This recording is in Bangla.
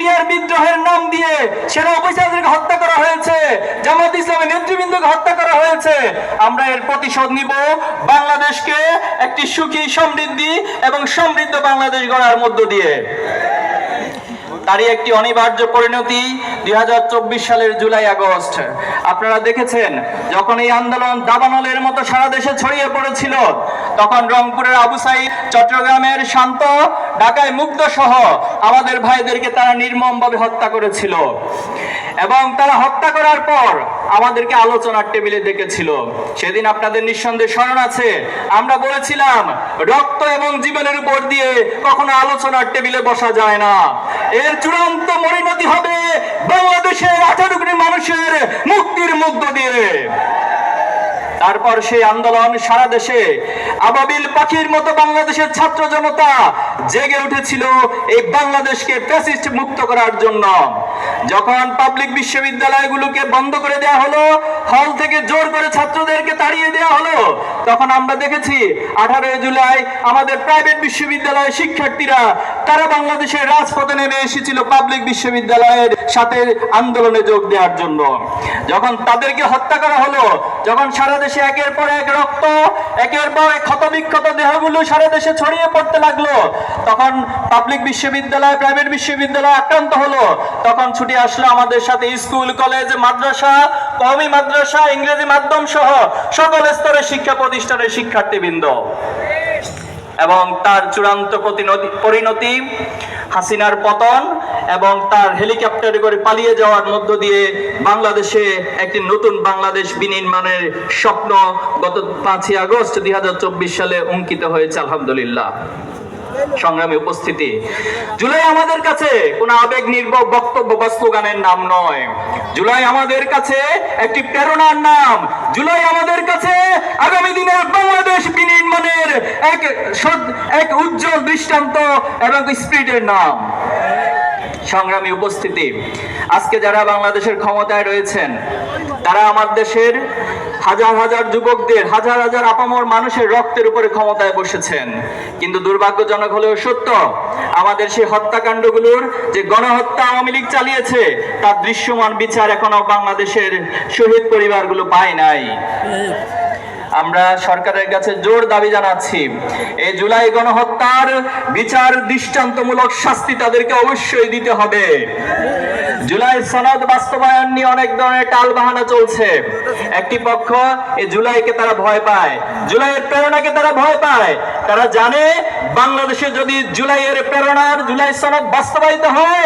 সিরিয়ার বিদ্রোহের নাম দিয়ে সেনা অফিসারদেরকে হত্যা করা হয়েছে, জামাত ইসলামের নেতৃবৃন্দকে হত্যা করা হয়েছে। আমরা এর প্রতিশোধ নিব বাংলাদেশকে একটি সুখী, সমৃদ্ধি এবং সমৃদ্ধ বাংলাদেশ গড়ার মধ্য দিয়ে। তারই একটি অনিবার্য পরিণতি 2024 সালের জুলাই আগস্ট। আপনারা দেখেছেন যখন এই আন্দোলন দাবানলের মতো সারা দেশে ছড়িয়ে পড়েছিল, তখন রংপুরের আবু সাইদ, চট্টগ্রামের শান্ত, ঢাকায় মুগ্ধ সহ আমাদের ভাইদেরকে তারা নির্মমভাবে হত্যা করেছিল। এবং তারা হত্যা করার পর আমাদেরকে আলোচনার টেবিলে ডেকেছিল। সেদিন আপনাদের নিঃসন্দেহে স্মরণ আছে, আমরা বলেছিলাম রক্ত এবং জীবনের উপর দিয়ে কখনো আলোচনার টেবিলে বসা যায় না। এর চূড়ান্ত পরিণতি হবে বাংলাদেশের 18 কোটি মানুষের মুক্তির মধ্য দিয়ে। তারপর সেই আন্দোলন সারা দেশে আবাবিল পাখির মতো বাংলাদেশের ছাত্র জনতা জেগে উঠেছিল এই বাংলাদেশকে ফ্যাসিস্ট মুক্ত করার জন্য। যখন পাবলিক বিশ্ববিদ্যালয়গুলোকে বন্ধ করে দেওয়া হলো, হল থেকে জোর করে ছাত্রদেরকে তাড়িয়ে দেওয়া হলো, তখন আমরা দেখেছি 18 জুলাই আমাদের প্রাইভেট বিশ্ববিদ্যালয়ের শিক্ষার্থীরা তারা বাংলাদেশের রাজপথে নেমে এসেছিল পাবলিক বিশ্ববিদ্যালয়ের সাথে আন্দোলনে যোগ দেওয়ার জন্য। যখন তাদেরকে হত্যা করা হলো, যখন সারা দেশে একের পর এক রক্ত, একের পর এক ক্ষতবিক্ষত দেহগুলো সারা দেশে ছড়িয়ে পড়তে লাগলো, তখন পাবলিক বিশ্ববিদ্যালয়, প্রাইভেট বিশ্ববিদ্যালয় আক্রান্ত হলো, তখন ছুটে আসলো আমাদের সাথে স্কুল, কলেজ, মাদ্রাসা, কওমি মাদ্রাসা, ইংরেজি মাধ্যম সহ সকল স্তরের শিক্ষা প্রতিষ্ঠানের শিক্ষার্থীবৃন্দ। এবং তার চূড়ান্ত পরিণতি হাসিনার পতন এবং তার হেলিকপ্টারে করে পালিয়ে যাওয়ার মধ্য দিয়ে বাংলাদেশে একটি নতুন বাংলাদেশ বিনির্মাণের স্বপ্ন গত 5ই আগস্ট 2024 সালে অঙ্কিত হয়েছে। আলহামদুলিল্লাহ। সংগ্রামী উপস্থিতি, জুলাই আমাদের কাছে কোন আবেগ নির্ভর বক্তব্য বা স্লোগানের নাম নয়। জুলাই আমাদের কাছে একটি প্রেরণার নাম। জুলাই আমাদের কাছে আগামী দিনের বাংলাদেশ বিনির্মাণের এক উজ্জ্বল দৃষ্টান্ত এবং স্পিরিটের নাম। সংগ্রামী উপস্থিতি, আজকে যারা বাংলাদেশের ক্ষমতায় রয়েছেন তারা আমার দেশের হাজার হাজার যুবকদের, হাজার হাজার আপামর মানুষের রক্তের উপরে ক্ষমতায় বসেছেন। কিন্তু দুর্ভাগ্যজনক হলেও সত্য, আমাদের সেই হত্যাকাণ্ডগুলোর যে গণহত্যা আওয়ামী লীগ চালিয়েছে তার দৃশ্যমান বিচার এখনো বাংলাদেশের শহীদ পরিবারগুলো পায় নাই। আমরা সরকারের কাছে জোর দাবি জানাচ্ছি, এই জুলাই গণহত্যার বিচার, দৃষ্টান্তমূলক শাস্তি তাদেরকে অবশ্যই দিতে হবে। জুলাই সনদ বাস্তবায়ন নিয়ে অনেক ধরনের টালবাহানা চলছে। একটি পক্ষ এই জুলাইকে তারা ভয় পায়, জুলাইয়ের প্রেরণাকে তারা ভয় পায়। তারা জানে বাংলাদেশে যদি জুলাইয়ের প্রেরণার, জুলাই সনদ বাস্তবায়িত হয়